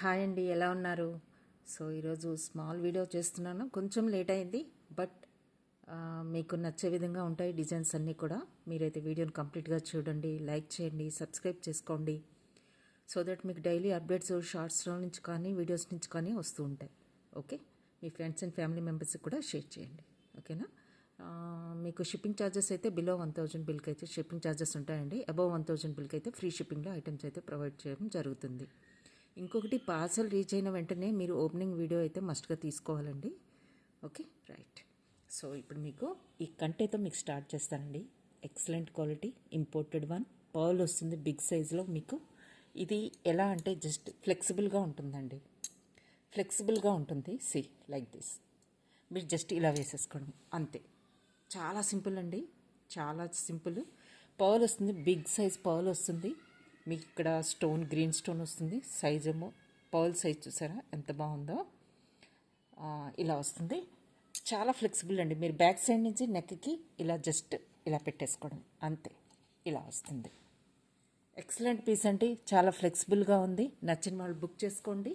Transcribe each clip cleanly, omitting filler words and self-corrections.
Hi అండి, ఎలా ఉన్నారు? సో ఈరోజు స్మాల్ వీడియో చేస్తున్నాను. కొంచెం లేట్ అయింది, బట్ మీకు నచ్చే విధంగా ఉంటాయి డిజైన్స్ అన్నీ కూడా. మీరైతే వీడియోని కంప్లీట్గా చూడండి, లైక్ చేయండి, సబ్స్క్రైబ్ చేసుకోండి. సో దట్ మీకు డైలీ అప్డేట్స్ షార్ట్స్లో నుంచి కానీ వీడియోస్ నుంచి కానీ వస్తూ ఉంటాయి. Okay, me friends and family మెంబర్స్కి కూడా షేర్ చేయండి. ఓకేనా? మీకు షిప్పింగ్ ఛార్జెస్ అయితే బిలో 1000 బిల్కి అయితే షిప్పింగ్ ఛార్జెస్ ఉంటాయండి. అబవ్ 1000 బిల్కి అయితే ఫ్రీ షిప్పింగ్లో ఐటమ్స్ అయితే ప్రొవైడ్ చేయడం జరుగుతుంది. ఇంకొకటి, పార్సల్ రీచ్ అయిన వెంటనే మీరు ఓపెనింగ్ వీడియో అయితే మస్ట్గా తీసుకోవాలండి. Okay, right. సో ఇప్పుడు మీకు ఈ కంటేతో మీకు స్టార్ట్ చేస్తానండి. Excellent quality imported one, pearl వస్తుంది బిగ్ సైజులో. మీకు ఇది ఎలా అంటే జస్ట్ ఫ్లెక్సిబుల్గా ఉంటుందండి, ఫ్లెక్సిబుల్గా ఉంటుంది. సి లైక్ దిస్, మీరు జస్ట్ ఇలా వేసేసుకోవడం అంతే. చాలా సింపుల్ అండి, చాలా సింపుల్. పర్ల్ వస్తుంది, బిగ్ సైజ్ పర్ల్ వస్తుంది మీకు. ఇక్కడ స్టోన్, గ్రీన్ స్టోన్ వస్తుంది. సైజ్ ఏమో పర్ల్ సైజ్ చూసారా ఎంత బాగుందో. ఇలా వస్తుంది, చాలా ఫ్లెక్సిబుల్ అండి. మీరు బ్యాక్ సైడ్ నుంచి నెక్కి ఇలా జస్ట్ ఇలా పెట్టేసుకోవడం అంతే, ఇలా వస్తుంది. ఎక్సలెంట్ పీస్ అండి, చాలా ఫ్లెక్సిబుల్గా ఉంది. నచ్చిన వాళ్ళు బుక్ చేసుకోండి.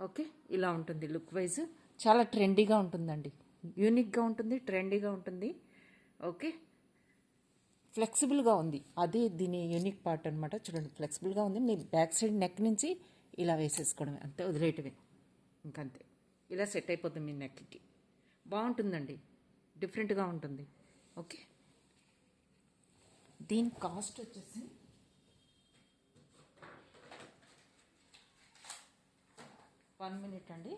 ఓకే, ఇలా ఉంటుంది లుక్ వైజ్. చాలా ట్రెండీగా ఉంటుందండి, యూనిక్గా ఉంటుంది, ట్రెండీగా ఉంటుంది. ఓకే, ఫ్లెక్సిబుల్గా ఉంది, అదే దీని యూనిక్ పార్ట్ అనమాట. చూడండి, ఫ్లెక్సిబుల్గా ఉంది. మీ బ్యాక్ సైడ్ నెక్ నుంచి ఇలా వేసేసుకోవడమే అంతే, వదిలేయటమే ఇంకంతే. ఇలా సెట్ అయిపోతుంది మీ నెక్కి. బాగుంటుందండి, డిఫరెంట్గా ఉంటుంది. ఓకే, దీని కాస్ట్ వచ్చేసి వన్ మినిట్ అండి.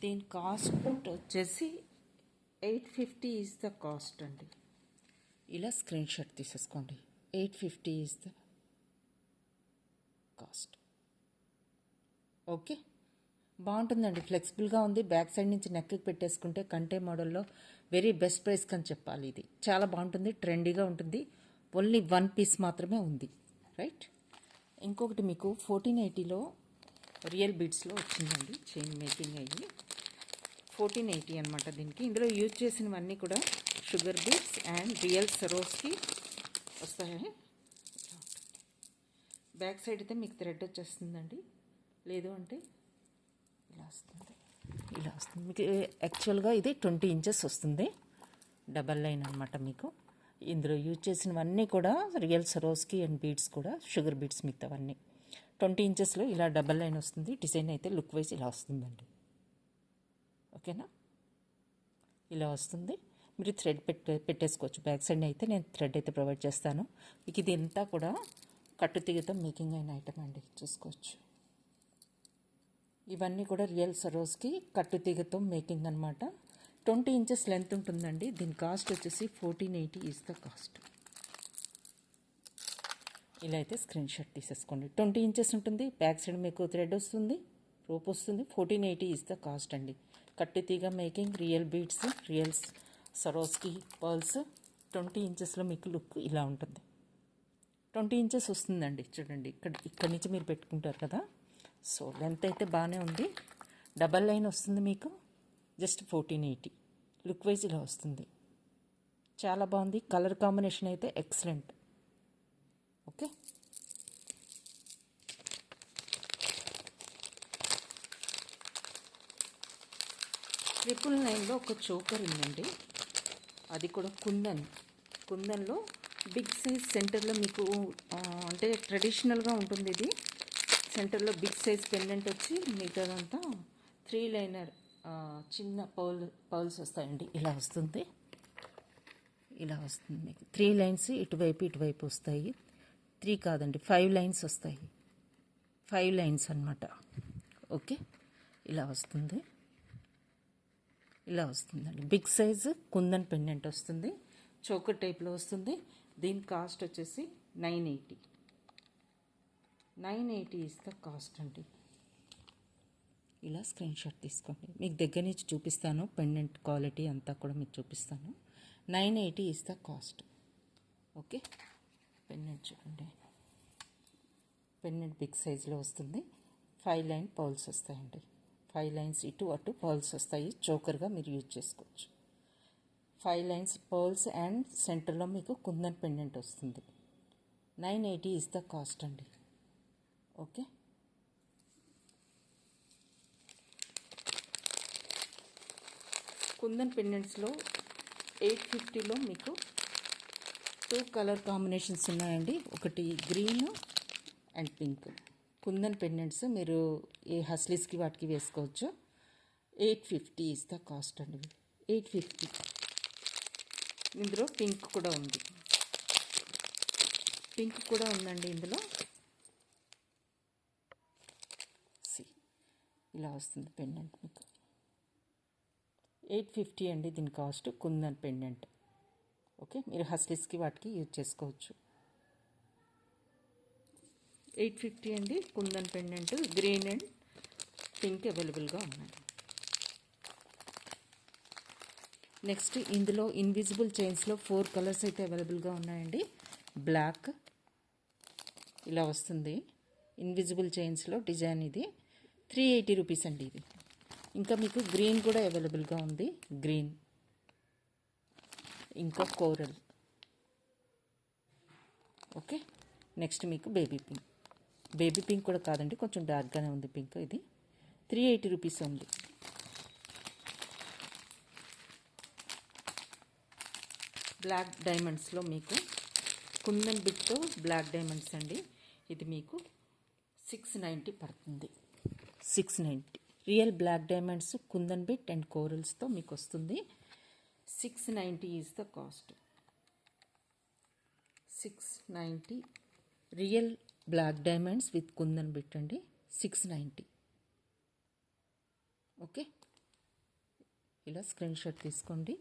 దీని కాస్ట్ వచ్చేసి 850 ఈజ్ ద కాస్ట్ అండి. ఇలా స్క్రీన్ షాట్ తీసేసుకోండి. 850 ఈజ్ ద కాస్ట్. ఓకే, బాగుంటుందండి, ఫ్లెక్సిబుల్గా ఉంది. బ్యాక్ సైడ్ నుంచి నెక్కి పెట్టేసుకుంటే కంటే మోడల్లో వెరీ బెస్ట్ ప్రైస్ అని చెప్పాలి. ఇది చాలా బాగుంటుంది, ట్రెండీగా ఉంటుంది. ఓన్లీ వన్ పీస్ మాత్రమే ఉంది. రైట్. ఇంకొకటి మీకు 1480లో రియల్ బీడ్స్లో వచ్చిందండి, చైన్ మేకింగ్ అయ్యి 1480 అనమాట దీనికి. ఇందులో యూజ్ చేసినవన్నీ కూడా sugar beads and real Swarovski వస్తాయి. బ్యాక్ సైడ్ అయితే మీకు థ్రెడ్ వచ్చేస్తుందండి, లేదు అంటే ఇలా వస్తుంది, ఇలా వస్తుంది మీకు. యాక్చువల్గా ఇది 20 ఇంచెస్ వస్తుంది, డబల్ లైన్ అనమాట మీకు. ఇందులో యూజ్ చేసినవన్నీ కూడా రియల్ సరోస్కి అండ్ బీడ్స్ కూడా షుగర్ బీడ్స్ మిగతావన్నీ 20 ఇంచెస్లో ఇలా డబల్ లైన్ వస్తుంది. డిజైన్ అయితే లుక్ వైజ్ ఇలా వస్తుందండి. ఓకేనా, ఇలా వస్తుంది. మీరు థ్రెడ్ పెట్టేసుకోవచ్చు. బ్యాక్ సైడ్ అయితే నేను థ్రెడ్ అయితే ప్రొవైడ్ చేస్తాను మీకు. ఇది అంతా కూడా కట్టుతీగతో మేకింగ్ అయిన ఐటమ్ అండి, చూసుకోవచ్చు. ఇవన్నీ కూడా రియల్ సరోస్కి కట్టుతీగతో మేకింగ్ అనమాట. 20 ఇంచెస్ లెంత్ ఉంటుందండి. దీని కాస్ట్ వచ్చేసి 1480 ఈజ్ ద కాస్ట్. ఇలా అయితే స్క్రీన్ షాట్ తీసేసుకోండి. 20 ఇంచెస్ ఉంటుంది, బ్యాక్ సైడ్ మీకు థ్రెడ్ వస్తుంది, రోప్ వస్తుంది. 1480 ఈజ్ ద కాస్ట్ అండి. కట్టుతీగ making, real beads, real Swarovski pearls. 20 ఇంచెస్లో మీకు లుక్ ఇలా ఉంటుంది. 20 ఇంచెస్ వస్తుందండి. చూడండి, ఇక్కడి నుంచి మీరు పెట్టుకుంటారు కదా. సో లెంత్ అయితే బాగానే ఉంది. డబల్ లైన్ వస్తుంది మీకు, జస్ట్ 1480. లుక్ వైజ్ ఇలా వస్తుంది, చాలా బాగుంది. కలర్ కాంబినేషన్ అయితే ఎక్సలెంట్. ఓకే, ట్రిపుల్ 9లో ఒక చోకర్ ఉందండి, అది కూడా కుందన్లో బిగ్ సైజ్. సెంటర్లో మీకు అంటే ట్రెడిషనల్గా ఉంటుంది ఇది. సెంటర్లో బిగ్ సైజ్ పెండెంట్ వచ్చి మిగతాదంతా 3 లైనర్ చిన్న పౌల్స్ వస్తాయండి. ఇలా వస్తుంది, ఇలా వస్తుంది మీకు. 3 లైన్స్ ఇటువైపు వస్తాయి. 3 కాదండి, 5 లైన్స్ వస్తాయి. 5 లైన్స్ అనమాట. ఓకే, ఇలా వస్తుంది, ఇలా వస్తుందండి. బిగ్ సైజ్ కుందన్ పెండెంట్ వస్తుంది, చోకర్ టైప్లో వస్తుంది. దీని కాస్ట్ వచ్చేసి 980 ఈజ్ ద కాస్ట్ అండి. ఇలా స్క్రీన్ షాట్ తీసుకోండి. మీకు దగ్గర నుంచి చూపిస్తాను, పెండెంట్ క్వాలిటీ అంతా కూడా మీకు చూపిస్తాను. 980 is the cost. Okay, pendant చూడండి, పెండెంట్ బిగ్ సైజులో వస్తుంది. 5 లైన్ పర్ల్స్ వస్తాయండి. 5 లైన్స్ ఇటు అటు పర్ల్స్ వస్తాయి. చోకర్గా మీరు యూజ్ చేసుకోవచ్చు. 5 లైన్స్ పర్ల్స్ అండ్ సెంటర్లో మీకు కుందన్ పెండెంట్ వస్తుంది. 980 ఈజ్ ద కాస్ట్ అండి. ఓకే, కుందన్ పెండెంట్స్లో 850లో మీకు 2 కలర్ కాంబినేషన్స్ ఉన్నాయండి. ఒకటి green and pink. Kundan pendants మీరు ఏ హస్లీస్కి వాటికి వేసుకోవచ్చు. 850 ఇస్ ద కాస్ట్ అండి. 850. ఇందులో పింక్ కూడా ఉంది. పింక్ కూడా ఉందండి ఇందులో. ఇలా వస్తుంది పెండెంట్ మీకు. 850 అండి దీని కాస్ట్. కుందన్ పెండెంట్. ఓకే, మీరు హస్లీస్కి వాటికి యూజ్ చేసుకోవచ్చు. 850 అండి kundan pendant. Green and pink అవైలబుల్గా ఉన్నాయి. నెక్స్ట్ ఇందులో ఇన్విజిబుల్ చైన్స్లో 4 కలర్స్ అయితే అవైలబుల్గా ఉన్నాయండి. బ్లాక్ ఇలా వస్తుంది. ఇన్విజిబుల్ చైన్స్లో డిజైన్ ఇది. 380 రూపీస్ అండి ఇది. ఇంకా మీకు గ్రీన్ కూడా అవైలబుల్గా ఉంది. గ్రీన్ ఇంకా కోరల్. ఓకే, నెక్స్ట్ మీకు బేబీ పింక్. బేబీ పింక్ కూడా కాదండి, కొంచెం డార్క్గానే ఉంది పింక్. ఇది 380 రూపీస్ ఉంది. బ్లాక్ డైమండ్స్లో మీకు కుందన్ బిట్తో బ్లాక్ డైమండ్స్ అండి. ఇది మీకు 690 పడుతుంది. 690 real black diamonds kundan bit and కోరల్స్తో మీకు వస్తుంది. 690 is the cost. 690 real black diamonds with kundan bit అండి. 690. ఓకే, ఇలా స్క్రీన్ షాట్ తీసుకోండి.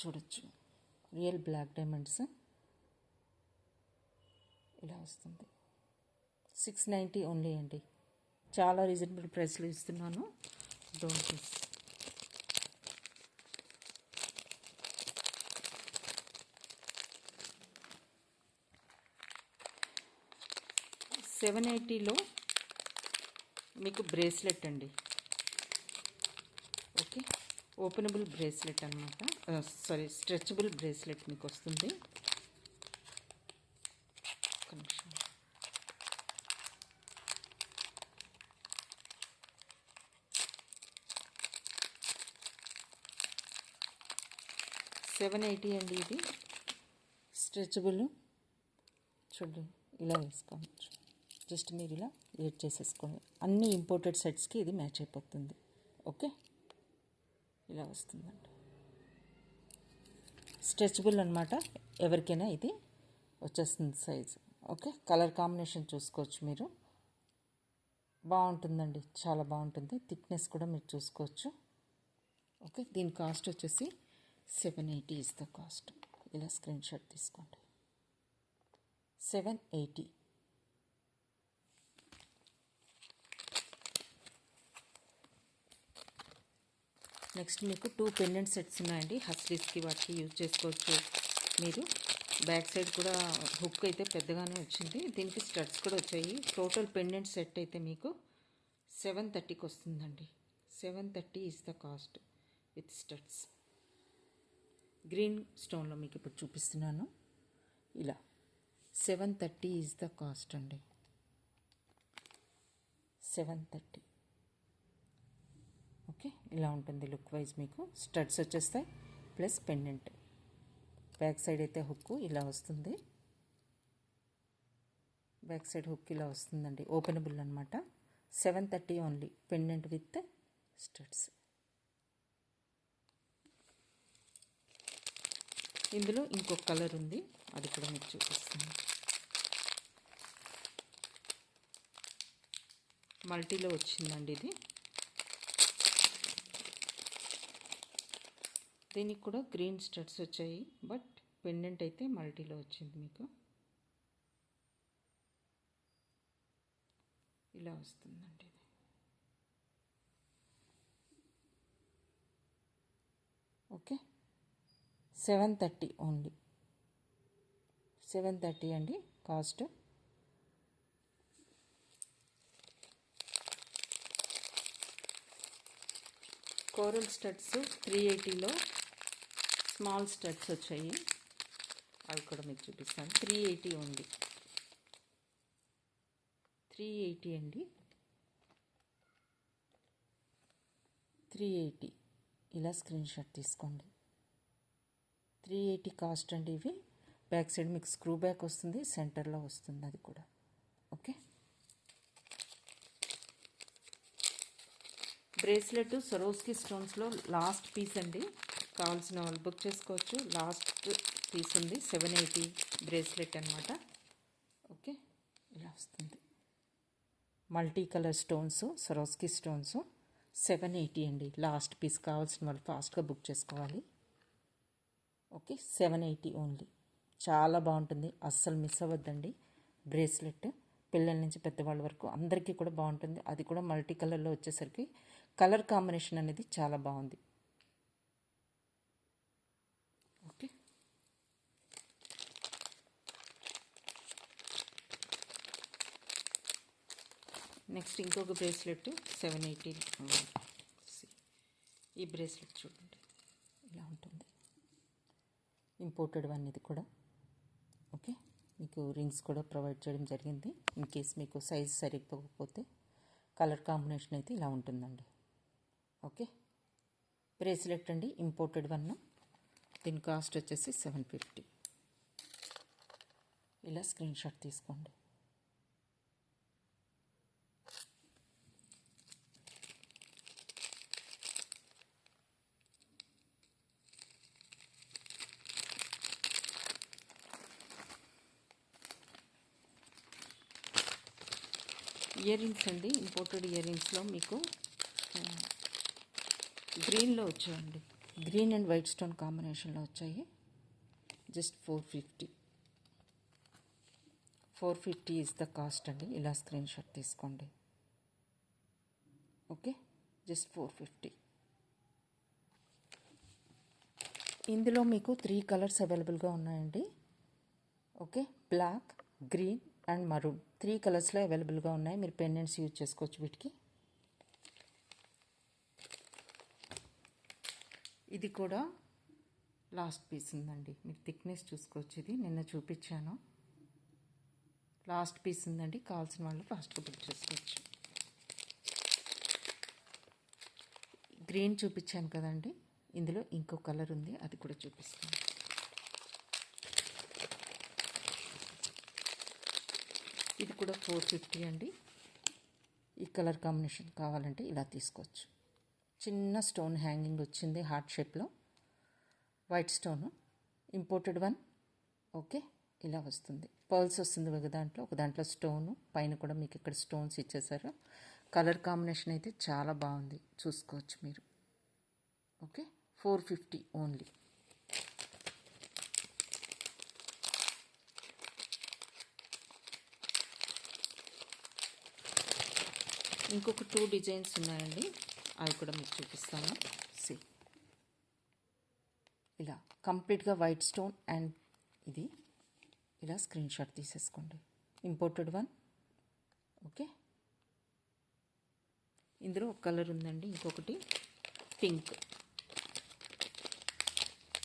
చూడొచ్చు రియల్ బ్లాక్ డైమండ్స్ ఇలా వస్తుంది. 690 ఓన్లీ అండి. చాలా రీజనబుల్ ప్రైస్లో ఇస్తున్నాను. Don't miss. $780లో మీకు బ్రేస్లెట్ అండి. ఓకే, ఓపెనబుల్ బ్రేస్లెట్ అనమాట. సారీ, స్ట్రెచబుల్ బ్రేస్లెట్ మీకు వస్తుంది. ఒక నిమిషం. $780 అండి ఇది. స్ట్రెచబుల్. చూడండి ఇలా వేసుకోవచ్చు. జస్ట్ మీరు ఇలా వెయిట్ చేసేసుకోండి. అన్ని ఇంపోర్టెడ్ సెట్స్కి ఇది మ్యాచ్ అయిపోతుంది. ఓకే, ఇలా వస్తుందండి. స్ట్రెచబుల్ అనమాట. ఎవరికైనా ఇది వచ్చేస్తుంది సైజు. ఓకే, కలర్ కాంబినేషన్ చూసుకోవచ్చు మీరు. బాగుంటుందండి, చాలా బాగుంటుంది. థిక్నెస్ కూడా మీరు చూసుకోవచ్చు. ఓకే, దీని కాస్ట్ వచ్చేసి 780 ఇస్ ద కాస్ట్. ఇలా స్క్రీన్ షాట్ తీసుకోండి. 780. నెక్స్ట్ మీకు 2 పెండెంట్ సెట్స్ ఉన్నాయండి. హస్లీస్కి వాటికి యూజ్ చేసుకోవచ్చు మీరు. బ్యాక్ సైడ్ కూడా హుక్ అయితే పెద్దగానే వచ్చింది. దీనికి స్టడ్స్ కూడా వచ్చాయి. టోటల్ పెండెంట్ సెట్ అయితే మీకు 730కి వస్తుందండి. 730 is the cost with studs. Green స్టోన్లో మీకు ఇప్పుడు చూపిస్తున్నాను. ఇలా 730 ఈజ్ ద కాస్ట్ అండి. 730. ఓకే, ఇలా ఉంటుంది లుక్ వైజ్. మీకు స్టడ్స్ వచ్చేస్తాయి ప్లస్ పెండెంట్. బ్యాక్ సైడ్ అయితే హుక్ ఇలా వస్తుంది. బ్యాక్ సైడ్ హుక్ ఇలా వస్తుందండి. ఓపెనబుల్ అనమాట. 730 ఓన్లీ. Pendant with studs. ఇందులో ఇంకొక కలర్ ఉంది, అది కూడా మీకు చూపిస్తాను. మల్టీలో వచ్చిందండి ఇది. దీనికి కూడా గ్రీన్ స్టడ్స్ వచ్చాయి, బట్ పెండెంట్ అయితే మల్టీలో వచ్చింది మీకు. ఇలా వస్తుందండి ఇది. Okay, 730 only. 730 అండి కాస్ట్. కోరల్ స్టడ్స్ 380లో స్మాల్ స్టడ్స్ వచ్చాయి, అవి కూడా మీకు చూపిస్తాను. 380 ఓన్లీ. 380 అండి. 380 ఇలా స్క్రీన్ షాట్ తీసుకోండి. 380 కాస్ట్ అండి ఇవి. బ్యాక్ సైడ్ మీకు స్క్రూ బ్యాక్ వస్తుంది, సెంటర్లో వస్తుంది అది కూడా. ఓకే, బ్రేస్లెట్ సరోస్కి స్టోన్స్లో లాస్ట్ పీస్ అండి. కావాల్సిన వాళ్ళు బుక్ చేసుకోవచ్చు. లాస్ట్ పీస్ ఉంది, 780 బ్రేస్లెట్ అనమాట. ఓకే, ఇలా వస్తుంది. మల్టీ కలర్ స్టోన్స్, సరోస్కి స్టోన్స్, 780 అండి లాస్ట్ పీస్. కావాల్సిన వాళ్ళు ఫాస్ట్గా బుక్ చేసుకోవాలి. Okay, 780 only. చాలా బాగుంటుంది, అస్సలు మిస్ అవ్వద్దండి. బ్రేస్లెట్ పిల్లల నుంచి పెద్దవాళ్ళ వరకు అందరికీ కూడా బాగుంటుంది. అది కూడా మల్టీ కలర్లో వచ్చేసరికి కలర్ కాంబినేషన్ అనేది చాలా బాగుంది. ఓకే, నెక్స్ట్ ఇంకొక బ్రేస్లెట్ 780. ఈ బ్రేస్లెట్ చూడండి, ఇలా ఉంటుంది. ఇంపోర్టెడ్ వన్ ఇది కూడా. ఓకే, మీకు రింగ్స్ కూడా ప్రొవైడ్ చేయడం జరిగింది. ఇన్ కేస్ మీకు సైజ్ సరిపోకపోతే కలర్ కాంబినేషన్ అయితే ఇలా ఉంటుందండి. ఓకే, బ్రేస్లెట్ అండి, ఇంపోర్టెడ్ వన్. దీని కాస్ట్ వచ్చేసి 750. ఇలా స్క్రీన్ షాట్ తీసుకోండి. ఇయర్ రింగ్స్ అండి, ఇంపోర్టెడ్ ఇయర్ రింగ్స్లో మీకు గ్రీన్లో వచ్చాయండి. గ్రీన్ అండ్ వైట్ స్టోన్ కాంబినేషన్లో వచ్చాయి. జస్ట్ 450. 450 ఇస్ ద కాస్ట్ అండి. ఇలా స్క్రీన్ షాట్ తీసుకోండి. Okay, just 450. ఇందులో మీకు 3 కలర్స్ అవైలబుల్గా ఉన్నాయండి. Okay, black, green and maroon 3 కలర్స్లో అవైలబుల్గా ఉన్నాయి. మీరు పెండెంట్స్ యూజ్ చేసుకోవచ్చు వీటికి. ఇది కూడా లాస్ట్ పీస్ ఉందండి. మీరు థిక్నెస్ చూసుకోవచ్చు. ఇది నిన్న చూపించాను. లాస్ట్ పీస్ ఉందండి. కావాల్సిన వాళ్ళు ఫాస్ట్గా బుక్ చేసుకోవచ్చు. గ్రీన్ చూపించాను కదండి, ఇందులో ఇంకో కలర్ ఉంది, అది కూడా చూపిస్తాను. ఇది కూడా 450 అండి. ఈ కలర్ కాంబినేషన్ కావాలంటే ఇలా తీసుకోవచ్చు. చిన్న స్టోన్ హ్యాంగింగ్ వచ్చింది హార్ట్ షేప్లో, white stone, imported one. Okay, ఇలా వస్తుంది. పర్ల్స్ వస్తుంది ఒక దాంట్లో స్టోను, పైన కూడా మీకు ఇక్కడ స్టోన్స్ ఇచ్చేసారు. కలర్ కాంబినేషన్ అయితే చాలా బాగుంది, చూసుకోవచ్చు మీరు. Okay, 450 only. ఇంకొక 2 డిజైన్స్ ఉన్నాయండి, అవి కూడా మీకు చూపిస్తాను. సి, ఇలా కంప్లీట్గా వైట్ స్టోన్ అండ్ ఇది ఇలా స్క్రీన్ షాట్ తీసేసుకోండి. Imported one. ఓకే, ఇందులో ఒక కలర్ ఉందండి, ఇంకొకటి పింక్.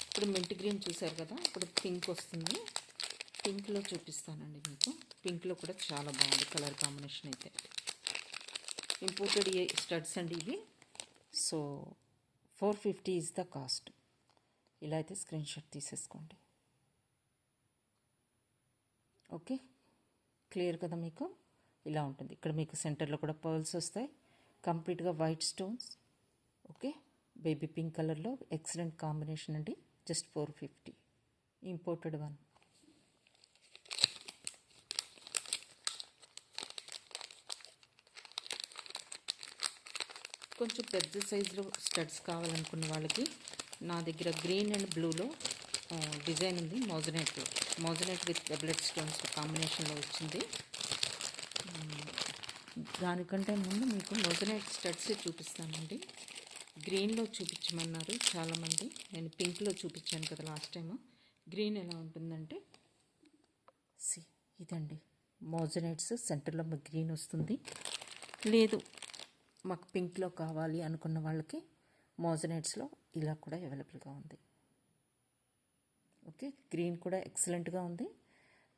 ఇప్పుడు మింట్ గ్రీన్ చూసారు కదా, ఇప్పుడు పింక్ వస్తుంది. పింక్లో చూపిస్తానండి మీకు. పింక్లో కూడా చాలా బాగుంది కలర్ కాంబినేషన్ అయితే. ఇంపోర్టెడ్ స్టడ్స్ అండి ఇవి. So 450 is the cost. ఇలా అయితే స్క్రీన్ షాట్ తీసేసుకోండి. ఓకే, క్లియర్ కదా మీకు? ఇలా ఉంటుంది. ఇక్కడ మీకు సెంటర్లో కూడా పర్ల్స్ వస్తాయి, కంప్లీట్గా white stones. Okay, baby pink కలర్లో ఎక్సలెంట్ కాంబినేషన్ అండి. జస్ట్ 450. Imported one. కొంచెం పెద్ద సైజులో స్టడ్స్ కావాలనుకున్న వాళ్ళకి నా దగ్గర గ్రీన్ అండ్ బ్లూలో డిజైన్ ఉంది. మోజనైట్ విత్ డబులెట్ స్టోన్స్ కాంబినేషన్లో వచ్చింది. దానికంటే ముందు మీకు మోజనైట్ స్టడ్స్ చూపిస్తానండి. గ్రీన్లో చూపించమన్నారు చాలామంది, నేను పింక్లో చూపించాను కదా లాస్ట్ టైము. గ్రీన్ ఎలా ఉంటుందంటే ఇదండి, మోజనైట్స్ సెంటర్లో గ్రీన్ వస్తుంది. లేదు మాకు పింక్లో కావాలి అనుకున్న వాళ్ళకి మోజనైట్స్లో ఇలా కూడా అవైలబుల్గా ఉంది. ఓకే, గ్రీన్ కూడా ఎక్సలెంట్గా ఉంది,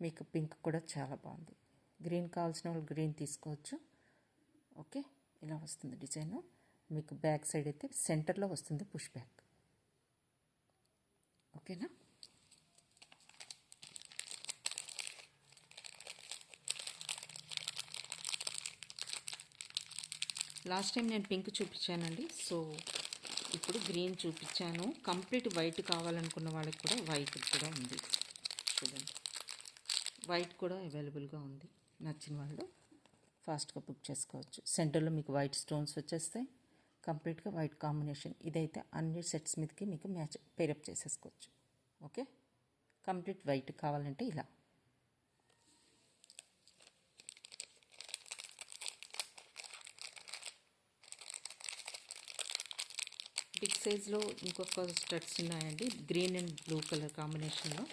మీకు పింక్ కూడా చాలా బాగుంది. గ్రీన్ కావాల్సిన వాళ్ళు గ్రీన్ తీసుకోవచ్చు. ఓకే, ఇలా వస్తుంది డిజైను. మీకు బ్యాక్ సైడ్ అయితే సెంటర్లో వస్తుంది పుష్ బ్యాక్. ఓకేనా? లాస్ట్ టైం నేను పింక్ చూపించానండి, సో ఇప్పుడు గ్రీన్ చూపించాను. కంప్లీట్ వైట్ కావాలనుకున్న వాళ్ళకి కూడా వైట్ కూడా ఉంది. చూడండి, వైట్ కూడా అవైలబుల్గా ఉంది. నచ్చిన వాళ్ళు ఫాస్ట్గా బుక్ చేసుకోవచ్చు. సెంటర్లో మీకు వైట్ స్టోన్స్ వచ్చేస్తాయి. కంప్లీట్గా వైట్ కాంబినేషన్. ఇదైతే అన్ని సెట్స్ మీదకి మీకు మ్యాచ్ పేరప్ చేసేసుకోవచ్చు. ఓకే, కంప్లీట్ వైట్ కావాలంటే ఇలా. బిగ్ సైజ్లో ఇంకొక స్టడ్స్ ఉన్నాయండి, గ్రీన్ అండ్ బ్లూ కలర్ కాంబినేషన్లో.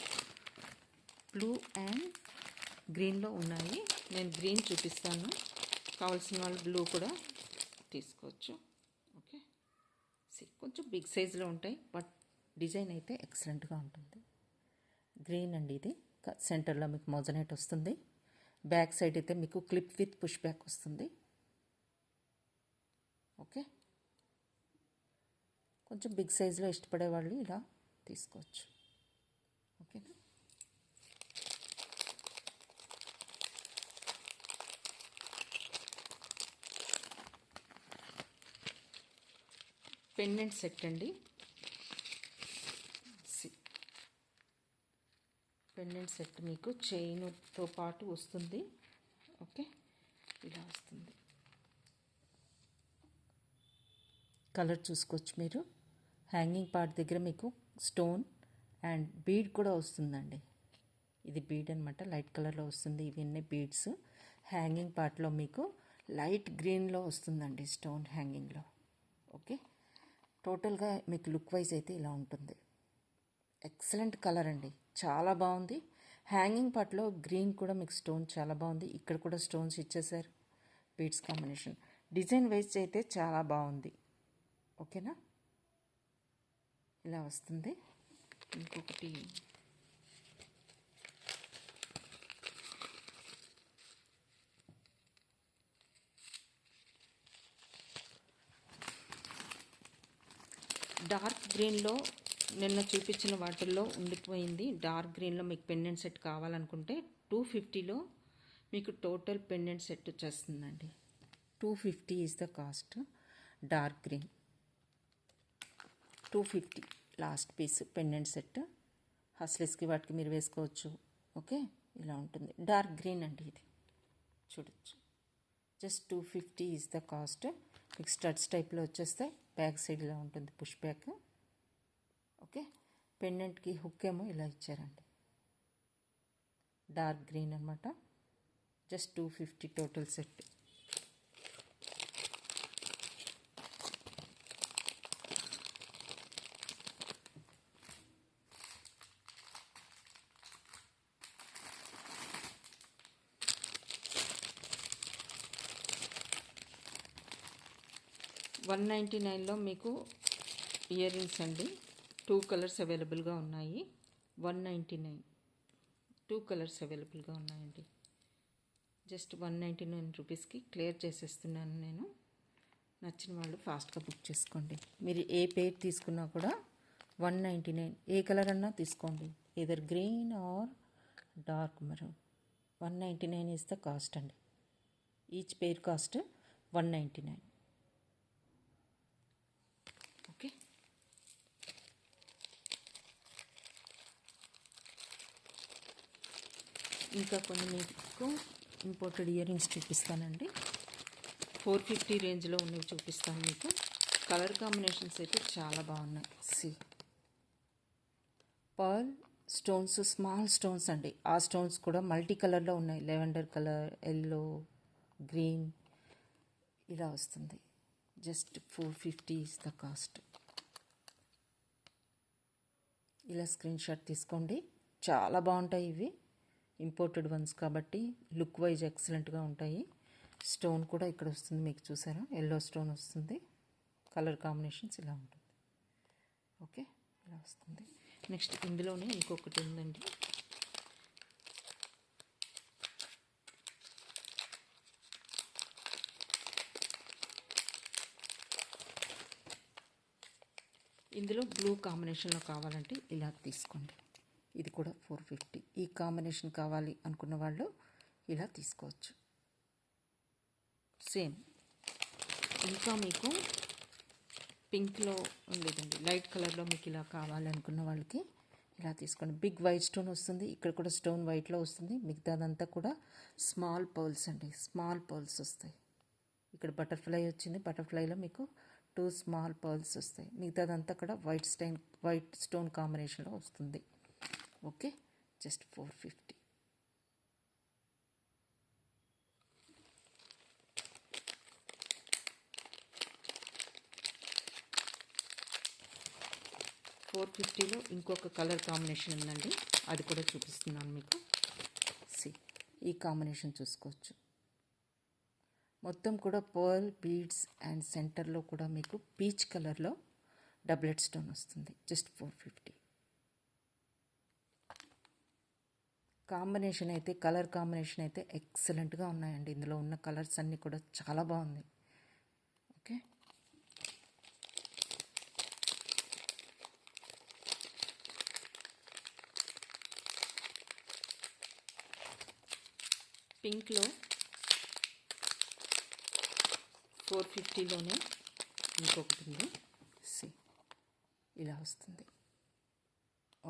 బ్లూ అండ్ గ్రీన్లో ఉన్నాయి. నేను గ్రీన్ చూపిస్తాను, కావాల్సిన వాళ్ళు బ్లూ కూడా తీసుకోవచ్చు. ఓకే, కొంచెం బిగ్ సైజులో ఉంటాయి, బట్ డిజైన్ అయితే ఎక్సలెంట్గా ఉంటుంది. గ్రీన్ అండి ఇది. సెంటర్లో మీకు మోజనైట్ వస్తుంది. బ్యాక్ సైడ్ అయితే మీకు క్లిప్ విత్ పుష్ బ్యాక్ వస్తుంది. ఓకే, కొంచెం బిగ్ సైజులో ఇష్టపడే వాళ్ళు ఇలా తీసుకోవచ్చు. ఓకేనా? పెండెంట్ సెట్ అండి. పెండెంట్ సెట్ మీకు చైన్తో పాటు వస్తుంది. ఓకే, ఇలా వస్తుంది. కలర్ చూసుకోవచ్చు మీరు. హ్యాంగింగ్ పార్ట్ దగ్గర మీకు స్టోన్ అండ్ బీడ్ కూడా వస్తుందండి. ఇది బీడ్ అనమాట, లైట్ కలర్లో వస్తుంది. ఇవన్నీ బీడ్స్. హ్యాంగింగ్ పార్ట్లో మీకు లైట్ గ్రీన్లో వస్తుందండి, స్టోన్ హ్యాంగింగ్లో. ఓకే, టోటల్గా మీకు లుక్ వైజ్ అయితే ఇలా ఉంటుంది. ఎక్సలెంట్ కలర్ అండి, చాలా బాగుంది. హ్యాంగింగ్ పార్ట్లో గ్రీన్ కూడా మీకు స్టోన్ చాలా బాగుంది. ఇక్కడ కూడా స్టోన్స్ ఇచ్చేసారు, బీడ్స్ కాంబినేషన్. డిజైన్ వైజ్ అయితే చాలా బాగుంది. ఓకేనా? ఇలా వస్తుంది. ఇంకొకటి డార్క్ గ్రీన్లో నిన్న చూపించిన వాటిల్లో ఉండిపోయింది. డార్క్ గ్రీన్లో మీకు పెండెంట్ సెట్ కావాలనుకుంటే 250లో మీకు టోటల్ పెండెంట్ సెట్ వచ్చేస్తుందండి. 250 is the cost. Dark green 250 last piece pendant set. హస్లెస్కి వాటికి మీరు వేసుకోవచ్చు. ఓకే, ఇలా ఉంటుంది. డార్క్ గ్రీన్ అండి ఇది, చూడొచ్చు. Just 250 is the cost. మీకు స్టడ్స్ టైప్లో వచ్చేస్తే బ్యాక్ సైడ్ ఇలా ఉంటుంది పుష్ బ్యాక్. ఓకే, పెండెంట్కి హుక్ ఏమో ఇలా ఇచ్చారండి. డార్క్ గ్రీన్ అనమాట. Just 250 total set. $199లో మీకు ఇయర్ రింగ్స్ అండి. 2 కలర్స్ అవైలబుల్గా ఉన్నాయి. 199 2 కలర్స్ అవైలబుల్గా ఉన్నాయండి. జస్ట్ 199 రూపీస్కి క్లియర్ చేసేస్తున్నాను నేను. నచ్చిన వాళ్ళు ఫాస్ట్గా బుక్ చేసుకోండి. మీరు ఏ పేర్ తీసుకున్నా కూడా 199, ఏ కలర్ అన్నా తీసుకోండి, either green or dark maroon. 199 is the cost అండి. Each pair cost 199. ఓకే, ఇంకా కొన్ని మీకు ఇంపోర్టెడ్ ఇయర్ రింగ్స్ చూపిస్తానండి. 450 రేంజ్లో ఉన్నవి చూపిస్తాను మీకు. కలర్ కాంబినేషన్స్ అయితే చాలా బాగున్నాయి. పర్ల్ స్టోన్స్, స్మాల్ స్టోన్స్ అండి. ఆ స్టోన్స్ కూడా మల్టీ కలర్లో ఉన్నాయి. లెవెండర్ కలర్, ఎల్లో, గ్రీన్ ఇలా వస్తుంది. Just 450 is the cost. ఇలా స్క్రీన్ షాట్ తీసుకోండి. చాలా బాగుంటాయి ఇవి, ఇంపోర్టెడ్ వన్స్ కాబట్టి లుక్ వైజ్ ఎక్సలెంట్గా ఉంటాయి. స్టోన్ కూడా ఇక్కడ వస్తుంది మీకు, చూసారా? ఎల్లో స్టోన్ వస్తుంది. కలర్ కాంబినేషన్స్ ఇలా ఉంటుంది. ఓకే, ఇలా వస్తుంది. నెక్స్ట్ ఇందులోనే ఇంకొకటి ఉందండి. ఇందులో బ్లూ కాంబినేషన్లో కావాలంటే ఇలా తీసుకోండి. ఇది కూడా 450. ఈ కాంబినేషన్ కావాలి అనుకున్న వాళ్ళు ఇలా తీసుకోవచ్చు. సేమ్. ఇంకా మీకు పింక్లో ఉండేదండి, లైట్ కలర్లో మీకు ఇలా కావాలి అనుకున్న వాళ్ళకి ఇలా తీసుకోండి. బిగ్ వైట్ స్టోన్ వస్తుంది, ఇక్కడ కూడా స్టోన్ వైట్లో వస్తుంది. మిగతాదంతా కూడా స్మాల్ పర్ల్స్ అండి, స్మాల్ పర్ల్స్ వస్తాయి. ఇక్కడ బటర్ఫ్లై వచ్చింది, బటర్ఫ్లైలో మీకు 2 స్మాల్ పర్ల్స్ వస్తాయి. మిగతాదంతా కూడా వైట్ స్టోన్ కాంబినేషన్లో వస్తుంది. Okay, just 450. $450లో ఇంకొక కలర్ కాంబినేషన్ ఉందండి, అది కూడా చూపిస్తున్నాను మీకు. ఈ కాంబినేషన్ చూసుకోవచ్చు. మొత్తం కూడా పర్ల్ బీడ్స్ అండ్ సెంటర్లో కూడా మీకు పీచ్ కలర్లో డబులెట్ స్టోన్ వస్తుంది. జస్ట్ 450. కాంబినేషన్ అయితే, కలర్ కాంబినేషన్ అయితే ఎక్సలెంట్గా ఉన్నాయండి. ఇందులో ఉన్న కలర్స్ అన్నీ కూడా చాలా బాగుంది. ఓకే, పింక్లో 450లోనే ఇంకొకటి ఉంది. ఇలా వస్తుంది.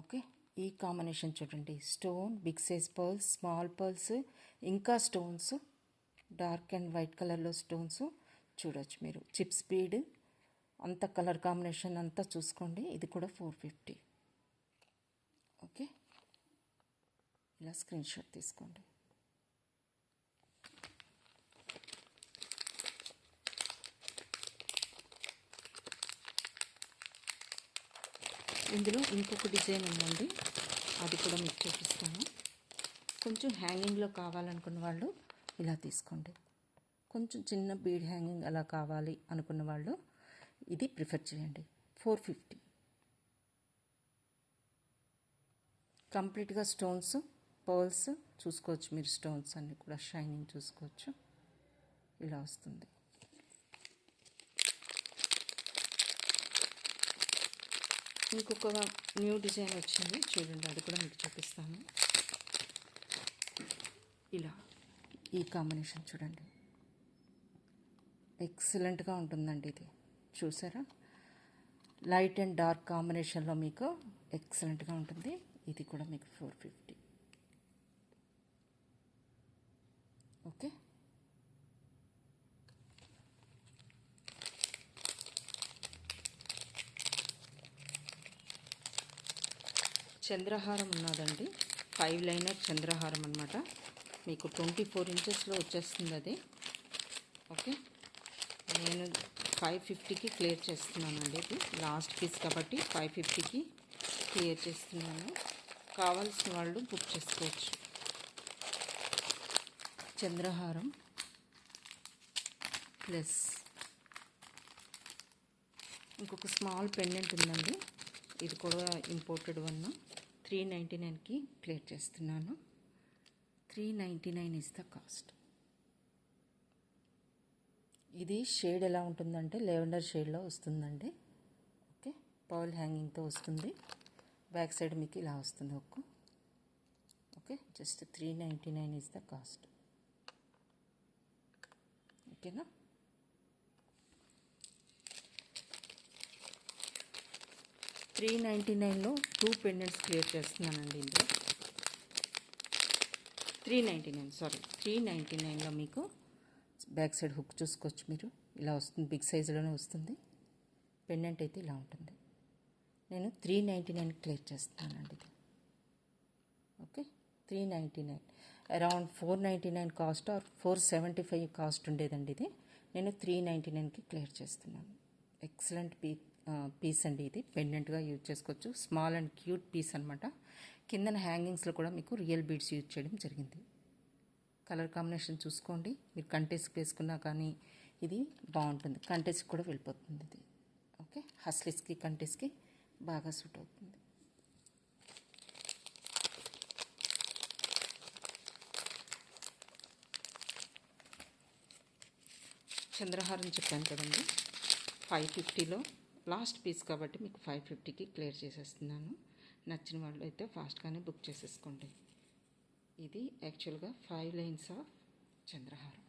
ఓకే, ఈ కాంబినేషన్ చూడండి. Stone, big size pearls, small pearls, ఇంకా స్టోన్స్, డార్క్ అండ్ వైట్ కలర్లో స్టోన్స్ చూడవచ్చు మీరు. చిప్స్ బీడ్ అంత కలర్ కాంబినేషన్ అంతా చూసుకోండి. ఇది కూడా 450. ఓకే, ఇలా స్క్రీన్ షాట్ తీసుకోండి. ఇందులో ఇంకొక డిజైన్ ఉందండి, అది కూడా మీకు చూపిస్తాను. కొంచెం హ్యాంగింగ్లో కావాలనుకున్న వాళ్ళు ఇలా తీసుకోండి. కొంచెం చిన్న బీడ్ హ్యాంగింగ్ అలా కావాలి అనుకున్న వాళ్ళు ఇది ప్రిఫర్ చేయండి. 450. కంప్లీట్గా స్టోన్స్, పర్ల్స్ చూసుకోవచ్చు మీరు. స్టోన్స్ అన్నీ కూడా షైనింగ్ చూసుకోవచ్చు. ఇలా వస్తుంది. ఇంకొక న్యూ డిజైన్ వచ్చింది చూడండి, అది కూడా మీకు చూపిస్తాను. ఇలా ఈ కాంబినేషన్ చూడండి, ఎక్సలెంట్గా ఉంటుందండి. ఇది చూసారా, లైట్ అండ్ డార్క్ కాంబినేషన్లో మీకు ఎక్సలెంట్గా ఉంటుంది. ఇది కూడా మీకు 450. ఓకే, చంద్రహారం ఉన్నదండి, 5 లైనర్ చంద్రహారం అనమాట. మీకు 24 ఇంచెస్లో వచ్చేస్తుంది అది. ఓకే, నేను 550కి క్లియర్ చేస్తున్నానండి. ఇది లాస్ట్ పీస్ కాబట్టి 550కి క్లియర్ చేస్తున్నాను. కావాల్సిన వాళ్ళు బుక్ చేసుకోవచ్చు. చంద్రహారం ప్లస్ ఇంకొక స్మాల్ పెండెంట్ ఉందండి, ఇది కూడా ఇంపోర్టెడ్ వన్. 399కి క్లియర్ చేస్తున్నాను. 399 ఇస్ ద కాస్ట్. ఇది షేడ్ ఎలా ఉంటుందంటే లెవెండర్ షేడ్లో వస్తుందండి. ఓకే, పర్ల్ హ్యాంగింగ్తో వస్తుంది. బ్యాక్ సైడ్ మీకు ఇలా వస్తుంది ఒక్క. Okay, just 399 is the cost. ఓకేనా, 399లో 2 పెండెంట్స్ క్లియర్ చేస్తున్నానండి. ఇందులో 399లో మీకు బ్యాక్ సైడ్ హుక్ చూసుకోవచ్చు మీరు. ఇలా వస్తుంది, బిగ్ సైజులోనే వస్తుంది. పెండెంట్ అయితే ఇలా ఉంటుంది. నేను 399 క్లియర్ చేస్తున్నానండి ఇది. Okay, 399 around 499 cost or 475 cost ఉండేదండి ఇది. నేను 399కి క్లియర్ చేస్తున్నాను. ఎక్సలెంట్ పీస్ అండి. ఇది పెండెంట్గా యూజ్ చేసుకోవచ్చు. స్మాల్ అండ్ క్యూట్ పీస్ అనమాట. కిందన హ్యాంగింగ్స్లో కూడా మీకు రియల్ బీడ్స్ యూజ్ చేయడం జరిగింది. కలర్ కాంబినేషన్ చూసుకోండి. మీరు కంటెస్కి వేసుకున్నా కానీ ఇది బాగుంటుంది. కంటెస్కి కూడా వెళ్ళిపోతుంది ఇది. ఓకే, హస్లీస్కి కంటెస్కి బాగా సూట్ అవుతుంది. చంద్రహారం చెప్పాను కదండి, 550లో లాస్ట్ పీస్ కాబట్టి మీకు 550కి క్లియర్ చేసేస్తున్నాను. నచ్చిన వాళ్ళు అయితే ఫాస్ట్గానే బుక్ చేసేసుకోండి. ఇది యాక్చువల్గా 5 లైన్స్ ఆఫ్ చంద్రహారం.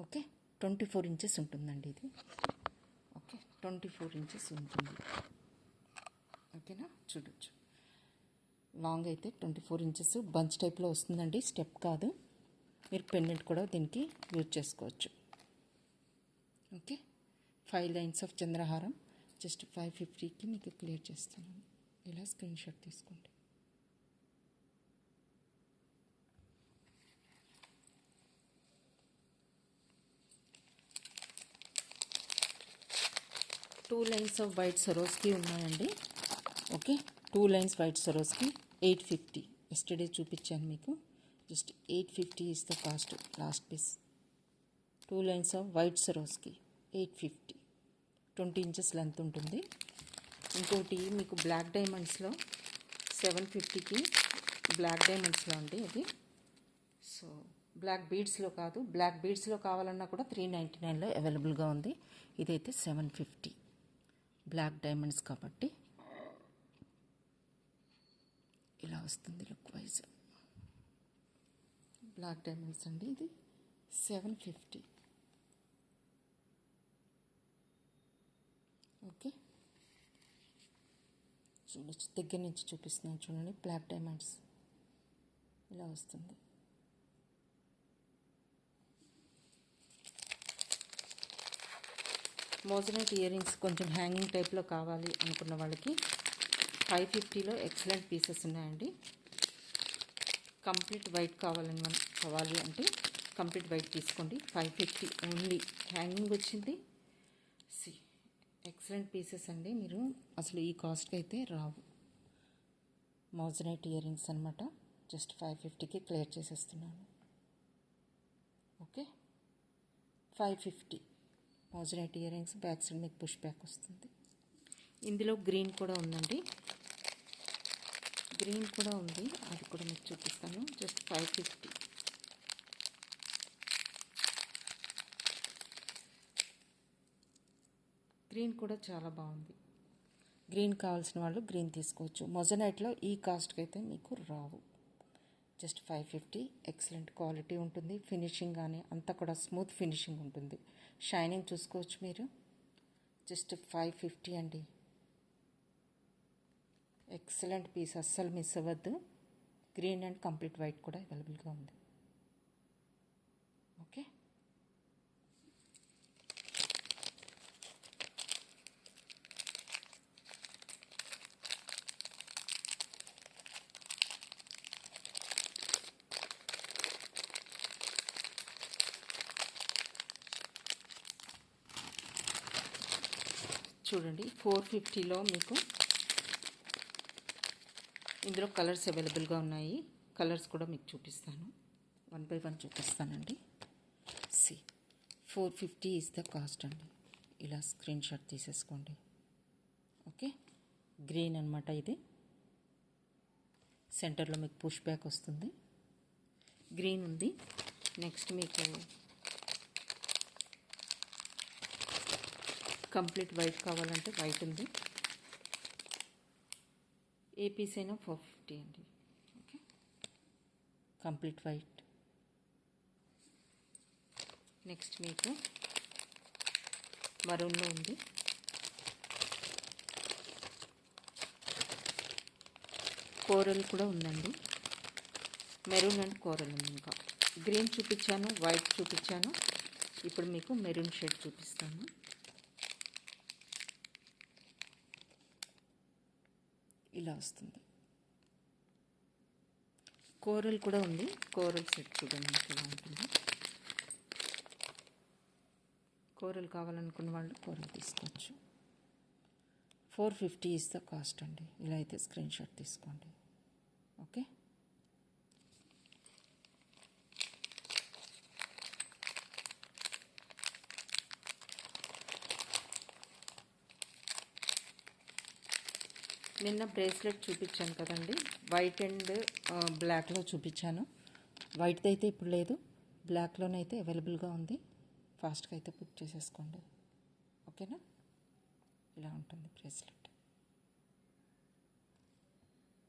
ఓకే, 24 ఇంచెస్ ఉంటుందండి ఇది. ఓకే, 24 ఇంచెస్ ఉంటుంది. ఓకేనా, చూడొచ్చు. లాంగ్ అయితే 24 ఇంచెస్ బంచ్ టైప్లో వస్తుందండి, స్టెప్ కాదు. మీరు పెండెంట్ కూడా దీనికి యూజ్ చేసుకోవచ్చు. ఓకే, 5 లైన్స్ ఆఫ్ చంద్రహారం జస్ట్ 550కి మీకు క్లియర్ చేస్తున్నాను. ఇలా స్క్రీన్ షాట్ తీసుకోండి. Two lines of white Swarovski ఉన్నాయండి. Okay, 2 lines white Swarovski 850. Yesterday చూపించాను మీకు. Just 850 is the cost. Last piece 2 lines of white Swarovski 850. 20 inches length ఉంటుంది. ఇంకోటి మీకు బ్లాక్ డైమండ్స్లో 750కి బ్లాక్ డైమండ్స్లో అండి అది. సో బ్లాక్ బీడ్స్లో కాదు, బ్లాక్ బీడ్స్లో కావాలన్నా కూడా 399లో అవైలబుల్గా ఉంది. ఇదైతే 750 బ్లాక్ డైమండ్స్ కాబట్టి ఇలా వస్తుంది లుక్ వైజ్. బ్లాక్ డైమండ్స్ అండి, ఇది 750. ఓకే, చూడొచ్చు, దగ్గర నుంచి చూపిస్తున్నాను చూడండి. బ్లాక్ డైమండ్స్ ఇలా వస్తుంది. మోజనైట్ ఇయర్ రింగ్స్ కొంచెం హ్యాంగింగ్ టైప్లో కావాలి అనుకున్న వాళ్ళకి 550లో ఎక్సలెంట్ పీసెస్ ఉన్నాయండి. కంప్లీట్ వైట్ కావాలి అంటే కంప్లీట్ వైట్ తీసుకోండి. 550 ఓన్లీ. హ్యాంగింగ్ వచ్చింది. ఎక్సలెంట్ పీసెస్ అండి. మీరు అసలు ఈ కాస్ట్కి అయితే రావు. మోజనైట్ ఇయర్ రింగ్స్ అనమాట. జస్ట్ 550కి క్లియర్ చేసేస్తున్నాను. Okay, 550 moissanite ear rings. Back side మీకు పుష్ బ్యాక్ వస్తుంది. ఇందులో గ్రీన్ కూడా ఉందండి, గ్రీన్ కూడా ఉంది, అది కూడా మీకు చూపిస్తాను. జస్ట్ 550. గ్రీన్ కూడా చాలా బాగుంది. గ్రీన్ కావాల్సిన వాళ్ళు గ్రీన్ తీసుకోవచ్చు. మొజనైట్లో ఈ కాస్ట్కి అయితే మీకు రావు. జస్ట్ 550. ఎక్సలెంట్ క్వాలిటీ ఉంటుంది. ఫినిషింగ్ కానీ అంతా కూడా స్మూత్ ఫినిషింగ్ ఉంటుంది. షైనింగ్ చూసుకోవచ్చు మీరు. జస్ట్ 550 అండి. ఎక్సలెంట్ పీస్, అస్సలు మిస్ అవ్వద్దు. గ్రీన్ అండ్ కంప్లీట్ వైట్ కూడా అవైలబుల్గా ఉంది. ఓకే, చూడండి. 450లో మీకు ఇందులో కలర్స్ అవైలబుల్గా ఉన్నాయి. కలర్స్ కూడా మీకు చూపిస్తాను, 1 by 1 చూపిస్తానండి. 450 ఇస్ ద కాస్ట్ అండి. ఇలా స్క్రీన్ షాట్ తీసేసుకోండి. ఓకే, గ్రీన్ అనమాట ఇది. సెంటర్లో మీకు పుష్ బ్యాక్ వస్తుంది. గ్రీన్ ఉంది. నెక్స్ట్ మీకు కంప్లీట్ వైట్ కావాలంటే వైట్ ఉంది. ఏ పీస్ అయినా 450 అండి. Okay, complete white. నెక్స్ట్ మీకు మరూన్లో ఉంది. కోరల్ కూడా ఉందండి. మెరూన్ అండ్ కోరల్ ఉంది. ఇంకా గ్రీన్ చూపించాను, వైట్ చూపించాను. ఇప్పుడు మీకు మెరూన్ షేడ్ చూపిస్తాను. ఇలా వస్తుంది. కోరల్ కూడా ఉంది. కోరల్ సెట్ చూడండి మీకు ఇలా ఉంటుంది. కోరల్ కావాలనుకున్న వాళ్ళు కోరల్ తీసుకోవచ్చు. 450 ఇస్ ద కాస్ట్ అండి. ఇలా అయితే స్క్రీన్ షాట్ తీసుకోండి. ఓకే, నిన్న బ్రేస్లెట్ చూపించాను కదండి, వైట్ అండ్ బ్లాక్లో చూపించాను. వైట్ది అయితే ఇప్పుడు లేదు, బ్లాక్లోనైతే అవైలబుల్గా ఉంది. ఫాస్ట్గా అయితే బుక్ చేసేసుకోండి. ఓకేనా? ఇలా ఉంటుంది బ్రేస్లెట్.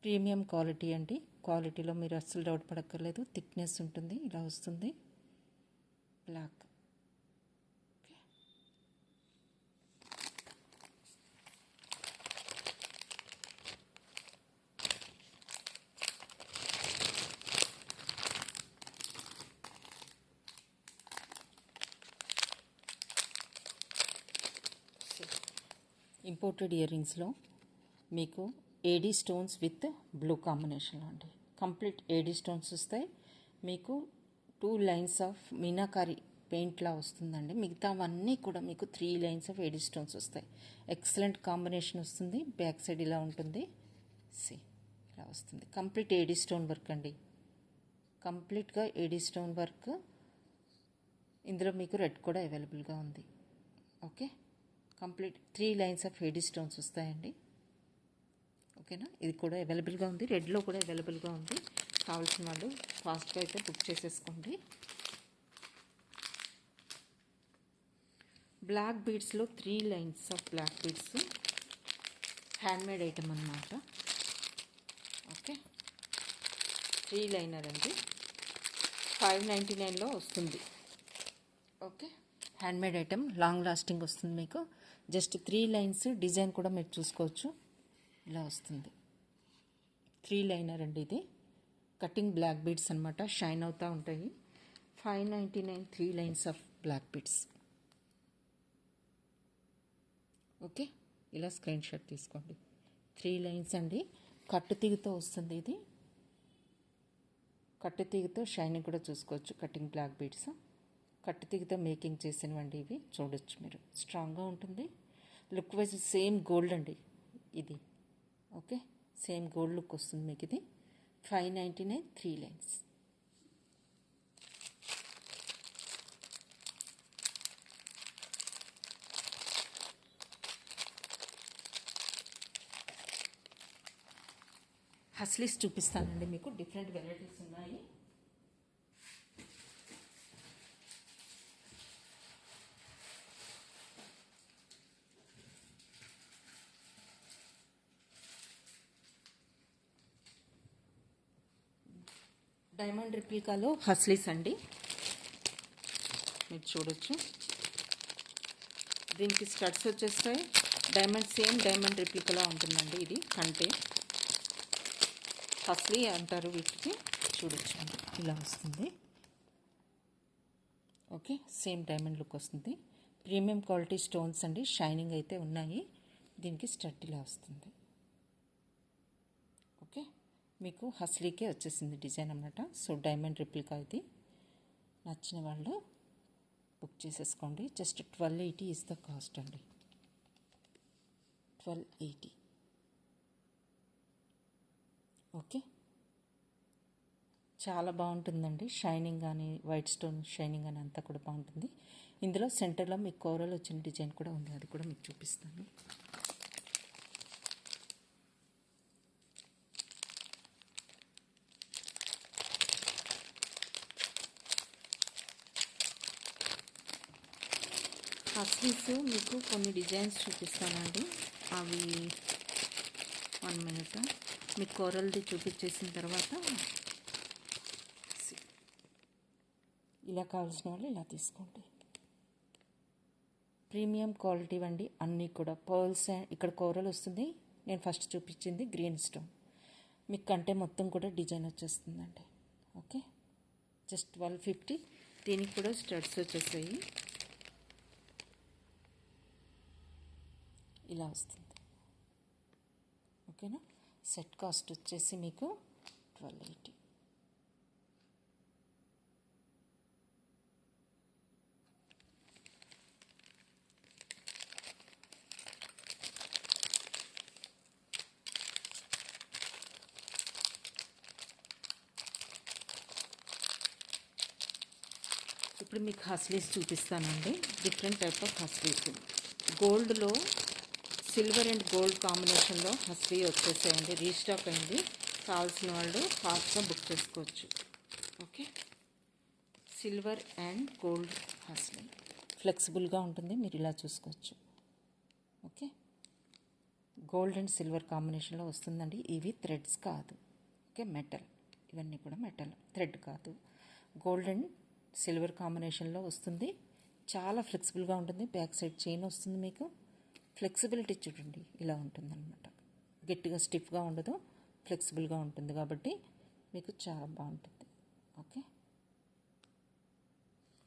ప్రీమియం క్వాలిటీ అండి. క్వాలిటీలో మీరు అస్సలు డౌట్ పడక్కర్లేదు. థిక్నెస్ ఉంటుంది. ఇలా వస్తుంది బ్లాక్. ఇంపోర్టెడ్ ఇయర్ రింగ్స్లో మీకు ఏడీ స్టోన్స్ విత్ బ్లూ కాంబినేషన్లో అండి. కంప్లీట్ ఏడీ స్టోన్స్ వస్తాయి. మీకు 2 లైన్స్ ఆఫ్ మీనాకారి పెయింట్లా వస్తుందండి. మిగతావన్నీ కూడా మీకు 3 లైన్స్ ఆఫ్ ఏడీ స్టోన్స్ వస్తాయి. ఎక్సలెంట్ కాంబినేషన్ వస్తుంది. బ్యాక్ సైడ్ ఇలా ఉంటుంది. ఇలా వస్తుంది. కంప్లీట్ ఏడీ స్టోన్ వర్క్ అండి. కంప్లీట్గా ఏడీ స్టోన్ వర్క్. ఇందులో మీకు రెడ్ కూడా అవైలబుల్గా ఉంది. Okay, complete 3 lines of AD stones వస్తాయండి. ఓకేనా? ఇది కూడా అవైలబుల్గా ఉంది. రెడ్లో కూడా అవైలబుల్గా ఉంది. కావాల్సిన వాళ్ళు ఫాస్ట్గా అయితే బుక్ చేసేసుకోండి. బ్లాక్ బీడ్స్లో 3 lines of black beads handmade item అన్నమాట. ఓకే, 3 లైనర్ అండి. 599లో వస్తుంది. Okay, handmade item, long lasting వస్తుంది మీకు. Just 3 lines. డిజైన్ కూడా మీరు చూసుకోవచ్చు. ఇలా వస్తుంది. 3 లైనర్ అండి ఇది. కటింగ్ బ్లాక్ బీడ్స్ అనమాట. షైన్ అవుతూ ఉంటాయి. 599 3 lines of black beads. Okay, ఇలా స్క్రీన్ షాట్ తీసుకోండి. 3 లైన్స్ అండి. కట్టు తీగతో వస్తుంది ఇది. కట్టు తీగతో షైనింగ్ కూడా చూసుకోవచ్చు. కటింగ్ బ్లాక్ బీడ్స్ కట్టు తీగతో మేకింగ్ చేసినవండి ఇవి. చూడొచ్చు మీరు. స్ట్రాంగ్గా ఉంటుంది. లుక్ వైజ్ సేమ్ గోల్డ్ అండి ఇది. ఓకే, సేమ్ గోల్డ్ లుక్ వస్తుంది మీకు ఇది. 599 3 లైన్స్. హస్లీస్ చూపిస్తానండి మీకు. డిఫరెంట్ వెరైటీస్ ఉన్నాయి. డైమండ్ రిప్లికాలో హస్లీస్ అండి. మీరు చూడొచ్చు. దీనికి స్టడ్స్ వచ్చేస్తాయి. డైమండ్ సేమ్ డైమండ్ రిప్లికాలా ఉంటుందండి ఇది. కంటే హస్లీ అంటారు వీటికి. చూడొచ్చు, ఇలా వస్తుంది. ఓకే, సేమ్ డైమండ్ లుక్ వస్తుంది. ప్రీమియం క్వాలిటీ స్టోన్స్ అండి. షైనింగ్ అయితే ఉన్నాయి. దీనికి స్టడ్ ఇలా వస్తుంది. ఓకే, మీకు హస్లీకే వచ్చేసింది డిజైన్ అన్నమాట. సో డైమండ్ రిప్లికా ఇది. నచ్చిన వాళ్ళు బుక్ చేసేసుకోండి. జస్ట్ 1280 ఇస్ ద కాస్ట్ అండి. 1280. ఓకే, చాలా బాగుంటుందండి. షైనింగ్ కానీ, వైట్ స్టోన్ షైనింగ్ కానీ అంతా కూడా బాగుంటుంది. ఇందులో సెంటర్లో మీకు కోరల్ వచ్చిన డిజైన్ కూడా ఉంది. అది కూడా మీకు చూపిస్తాను. హస్లీస్ మీకు కొన్ని డిజైన్స్ చూపిస్తానండి. అవి 1 మినిట్. మీకు కోరల్ది చూపించేసిన తర్వాత ఇలా కావాల్సిన వాళ్ళు ఇలా తీసుకోండి. ప్రీమియం క్వాలిటీ అండి అన్నీ కూడా. పర్ల్స్ ఇక్కడ కోరల్ వస్తుంది. నేను ఫస్ట్ చూపించింది గ్రీన్ స్టోన్. మీకు కంటే మొత్తం కూడా డిజైన్ వచ్చేస్తుందండి. Okay, just 1250. దీనికి కూడా స్టడ్స్ వచ్చేసాయి. ఇలా వస్తుంది. ఓకేనా? సెట్ కాస్ట్ వచ్చేసి మీకు 1280. ఇప్పుడు మీకు హస్లీస్ చూపిస్తానండి. డిఫరెంట్ టైప్ ఆఫ్ హస్లీస్. గోల్డ్లో సిల్వర్ అండ్ గోల్డ్ కాంబినేషన్లో హస్లీ వచ్చేసాయండి. రీస్టాక్ అయింది. కావాల్సిన వాళ్ళు ఫాస్ట్గా బుక్ చేసుకోవచ్చు. ఓకే, సిల్వర్ అండ్ గోల్డ్ హస్లీ. ఫ్లెక్సిబుల్గా ఉంటుంది, మీరు ఇలా చూసుకోవచ్చు. ఓకే, గోల్డ్ అండ్ సిల్వర్ కాంబినేషన్లో వస్తుందండి. ఇవి థ్రెడ్స్ కాదు, ఓకే, మెటల్. ఇవన్నీ కూడా మెటల్, థ్రెడ్ కాదు. గోల్డ్ అండ్ సిల్వర్ కాంబినేషన్లో వస్తుంది. చాలా ఫ్లెక్సిబుల్గా ఉంటుంది. బ్యాక్ సైడ్ చైన్ వస్తుంది. మీకు ఫ్లెక్సిబిలిటీ చూడండి, ఇలా ఉంటుందన్నమాట. గట్టిగా స్టిఫ్గా ఉండదు, ఫ్లెక్సిబుల్గా ఉంటుంది కాబట్టి మీకు చాలా బాగుంటుంది. ఓకే,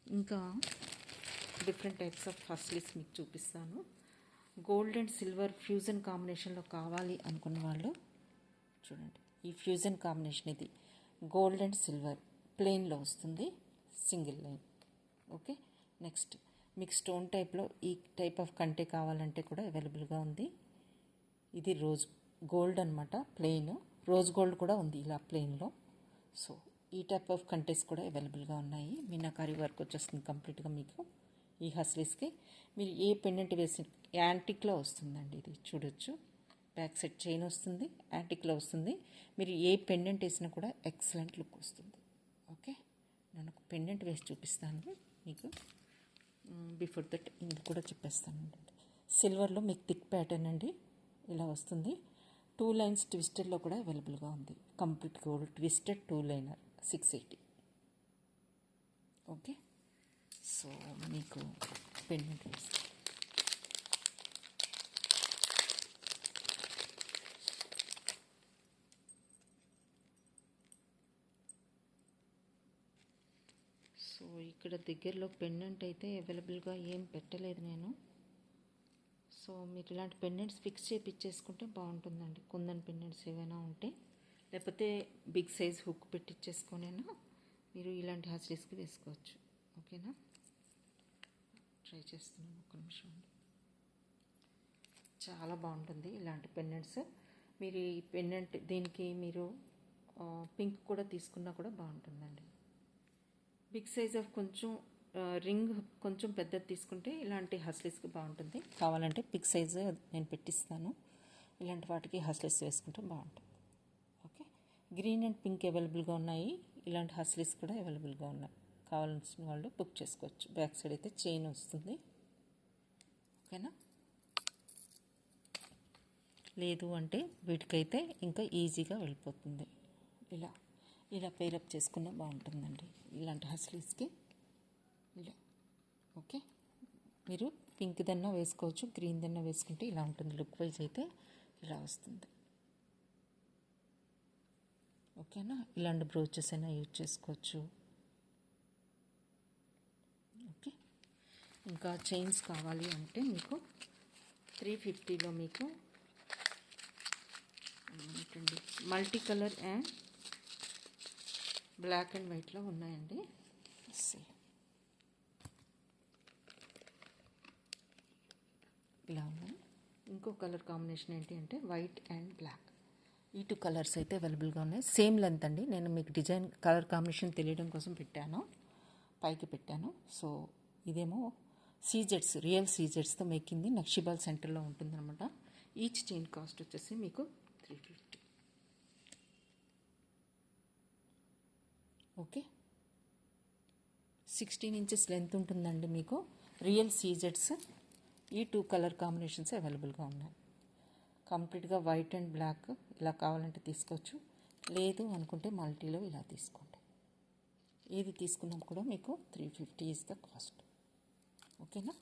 ఇంకా డిఫరెంట్ టైప్స్ ఆఫ్ హస్లీస్ మీకు చూపిస్తాను. గోల్డ్ అండ్ సిల్వర్ ఫ్యూజన్ కాంబినేషన్లో కావాలి అనుకున్న వాళ్ళు చూడండి, ఈ ఫ్యూజన్ కాంబినేషన్ ఇది గోల్డ్ అండ్ సిల్వర్ ప్లెయిన్లో వస్తుంది, సింగిల్ లైన్. ఓకే, నెక్స్ట్ మీకు స్టోన్ టైప్లో ఈ టైప్ ఆఫ్ కంటే కావాలంటే కూడా అవైలబుల్గా ఉంది. ఇది రోజ్ గోల్డ్ అనమాట, ప్లెయిన్. రోజ్ గోల్డ్ కూడా ఉంది ఇలా ప్లెయిన్లో. సో ఈ టైప్ ఆఫ్ కంటెస్ కూడా అవైలబుల్గా ఉన్నాయి. మీనాకారి వర్క్ వచ్చేస్తుంది కంప్లీట్గా మీకు ఈ హస్లీస్కి. మీరు ఏ పెండెంట్ వేసి యాంటిక్లో వస్తుందండి, ఇది చూడొచ్చు. బ్యాక్ సైడ్ చైన్ వస్తుంది, యాంటిక్లో వస్తుంది. మీరు ఏ పెండెంట్ వేసినా కూడా ఎక్సలెంట్ లుక్ వస్తుంది. ఓకే, నేను ఒక పెండెంట్ వేసి చూపిస్తాను మీకు. బిఫోర్ దట్ ఇది కూడా చెప్పేస్తాను. సిల్వర్లో మీకు థిక్ ప్యాటర్న్ అండి, ఇలా వస్తుంది. 2 లైన్స్ ట్విస్టర్లో కూడా అవైలబుల్గా ఉంది. Complete gold twisted 2 liner 680. Okay, so మీకు పెండెంట్ వేస్తాను. సో ఇక్కడ దగ్గరలో పెండెంట్ అయితే అవైలబుల్గా ఏం పెట్టలేదు నేను. సో మీరు ఇలాంటి పెండెంట్స్ ఫిక్స్ చేయించేసుకుంటే బాగుంటుందండి. కుందన్ పెండెంట్స్ ఏవైనా ఉంటే, లేకపోతే బిగ్ సైజ్ హుక్ పెట్టించేసుకొనైనా మీరు ఇలాంటి హస్లీస్కి వేసుకోవచ్చు. ఓకేనా, ట్రై చేస్తున్నాను, ఒక్క నిమిషం అండి. చాలా బాగుంటుంది ఇలాంటి పెండెంట్స్. మీరు ఈ పెండెంట్ దీనికి మీరు పింక్ కూడా తీసుకున్నా కూడా బాగుంటుందండి. బిగ్ సైజ్ ఆఫ్ కొంచెం రింగ్ కొంచెం పెద్దది తీసుకుంటే ఇలాంటి హస్లీస్కి బాగుంటుంది. కావాలంటే బిగ్ సైజ్ నేను పెట్టిస్తాను. ఇలాంటి వాటికి హస్లీస్ వేసుకుంటే బాగుంటుంది. ఓకే, గ్రీన్ అండ్ పింక్ అవైలబుల్గా ఉన్నాయి. ఇలాంటి హస్లీస్ కూడా అవైలబుల్గా ఉన్నాయి. కావాల్సిన వాళ్ళు బుక్ చేసుకోవచ్చు. బ్యాక్ సైడ్ అయితే చైన్ వస్తుంది. ఓకేనా, లేదు అంటే వీటికైతే ఇంకా ఈజీగా వెళ్ళిపోతుంది. ఇలా ఇలా పేరప్ చేసుకున్నా బాగుంటుందండి ఇలాంటి హస్లీస్కి. ఇలా ఓకే, మీరు పింక్ దన్నా వేసుకోవచ్చు, గ్రీన్ దన్నా వేసుకుంటే ఇలా ఉంటుంది. లుక్ వైజ్ అయితే ఇలా వస్తుంది. ఓకేనా, ఇలాంటి బ్రోచెస్ అయినా యూజ్ చేసుకోవచ్చు. ఓకే, ఇంకా చైన్స్ కావాలి అంటే మీకు 350లో మీకు ఏంటండి multi colour and black and వైట్లో ఉన్నాయండి. ఇలా ఉన్నాయి. ఇంకో కలర్ కాంబినేషన్ ఏంటి అంటే వైట్ అండ్ బ్లాక్. ఈ 2 కలర్స్ అయితే అవైలబుల్గా ఉన్నాయి. సేమ్ లెంత్ అండి. నేను మీకు డిజైన్ కలర్ కాంబినేషన్ తెలియడం కోసం పెట్టాను, పైకి పెట్టాను. సో ఇదేమో సీజెడ్స్, రియల్ సీజెడ్స్తో మేకింది నక్షిబాల్ సెంటర్లో ఉంటుందన్నమాట. ఈచ్ చైన్ కాస్ట్ వచ్చేసి మీకు 350. ఓకే, 16 ఇంచెస్ లెంత్ ఉంటుందండి మీకు. రియల్ సీజెడ్స్ ఈ 2 కలర్ కాంబినేషన్స్ అవైలబుల్గా ఉన్నాయి. కంప్లీట్గా వైట్ అండ్ బ్లాక్ ఇలా కావాలంటే తీసుకోవచ్చు, లేదు అనుకుంటే మల్టీలో ఇలా తీసుకోండి. ఏది తీసుకున్నా కూడా మీకు 350 ఈజ్ ద కాస్ట్. ఓకేనా,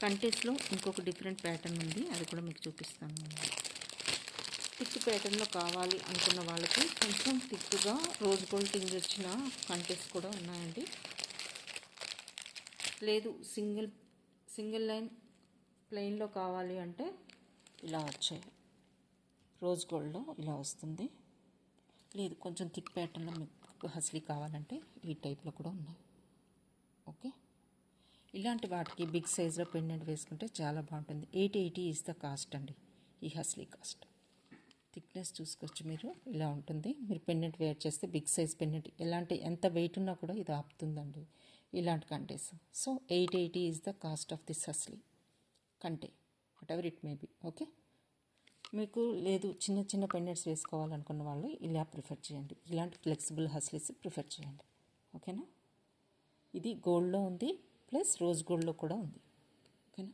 కంటెస్ట్లో ఇంకొక డిఫరెంట్ ప్యాటర్న్ ఉంది, అది కూడా మీకు చూపిస్తాను. థిక్ ప్యాటర్న్లో కావాలి అనుకున్న వాళ్ళకి కొంచెం థిక్గా రోజ్ గోల్డ్ టింగ్ వచ్చిన కంటెస్ట్ కూడా ఉన్నాయండి. లేదు సింగిల్ లైన్ ప్లెయిన్లో కావాలి అంటే ఇలా వచ్చాయి. రోజ్ గోల్డ్లో ఇలా వస్తుంది. లేదు కొంచెం థిక్ ప్యాటర్న్లో మీకు హస్లీ కావాలంటే ఈ టైప్లో కూడా ఉన్నాయి. ఓకే, ఇలాంటి వాటికి బిగ్ సైజ్లో పెండెంట్ వేసుకుంటే చాలా బాగుంటుంది. 880 ఈజ్ ద కాస్ట్ అండి ఈ హస్లీ కాస్ట్. థిక్నెస్ చూసుకోవచ్చు మీరు, ఇలా ఉంటుంది. మీరు పెండెంట్ వేర్ చేస్తే బిగ్ సైజ్ పెండెంట్ ఎంత వెయిట్ ఉన్నా కూడా ఇది ఆపుతుందండి ఇలాంటి కంటేస్. So 880 is the cost of this హస్లీ కంటే, whatever it may be. Okay, మీకు లేదు చిన్న చిన్న పెండెంట్స్ వేసుకోవాలనుకున్న వాళ్ళు ఇలా ప్రిఫర్ చేయండి, ఇలాంటి ఫ్లెక్సిబుల్ హస్లీస్ ప్రిఫర్ చేయండి. ఓకేనా? ఇది గోల్డ్లో ఉంది, ప్లస్ రోజ్ గోల్డ్లో కూడా ఉంది. ఓకేనా?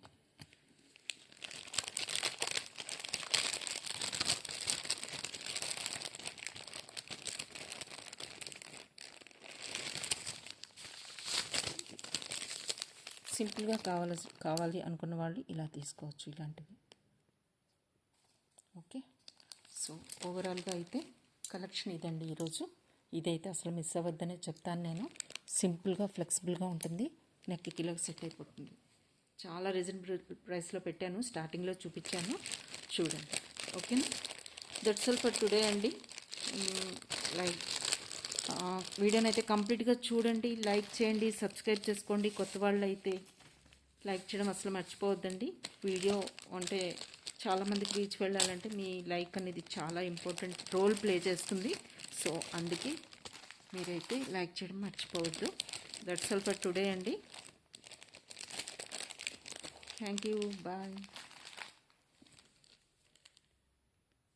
సింపుల్గా కావాలి అనుకున్న వాళ్ళు ఇలా తీసుకోవచ్చు ఇలాంటివి. ఓకే, సో ఓవరాల్గా అయితే కలెక్షన్ ఇదండి ఈరోజు. ఇదైతే అసలు మిస్ అవ్వద్దనే చెప్తాను నేను. సింపుల్గా ఫ్లెక్సిబుల్గా ఉంటుంది, నెక్ కిలోకి సెట్ అయిపోతుంది. చాలా రీజనబుల్ ప్రైస్లో పెట్టాను, స్టార్టింగ్లో చూపించాను, చూడండి. ఓకేనా? దట్స్ ఆల్ ఫర్ టుడే అండి. లైక్ వీడియోని అయితే కంప్లీట్గా చూడండి, లైక్ చేయండి, సబ్స్క్రైబ్ చేసుకోండి. కొత్త వాళ్ళు అయితే లైక్ చేయడం అసలు మర్చిపోవద్దండి. వీడియో అంటే చాలామందికి రీచ్ వెళ్ళాలంటే మీ లైక్ అనేది చాలా ఇంపార్టెంట్ రోల్ ప్లే చేస్తుంది. సో అందుకే మీరైతే లైక్ చేయడం మర్చిపోవద్దు. దట్స్ ఆల్ ఫర్ టుడే అండి. Thank you, bye.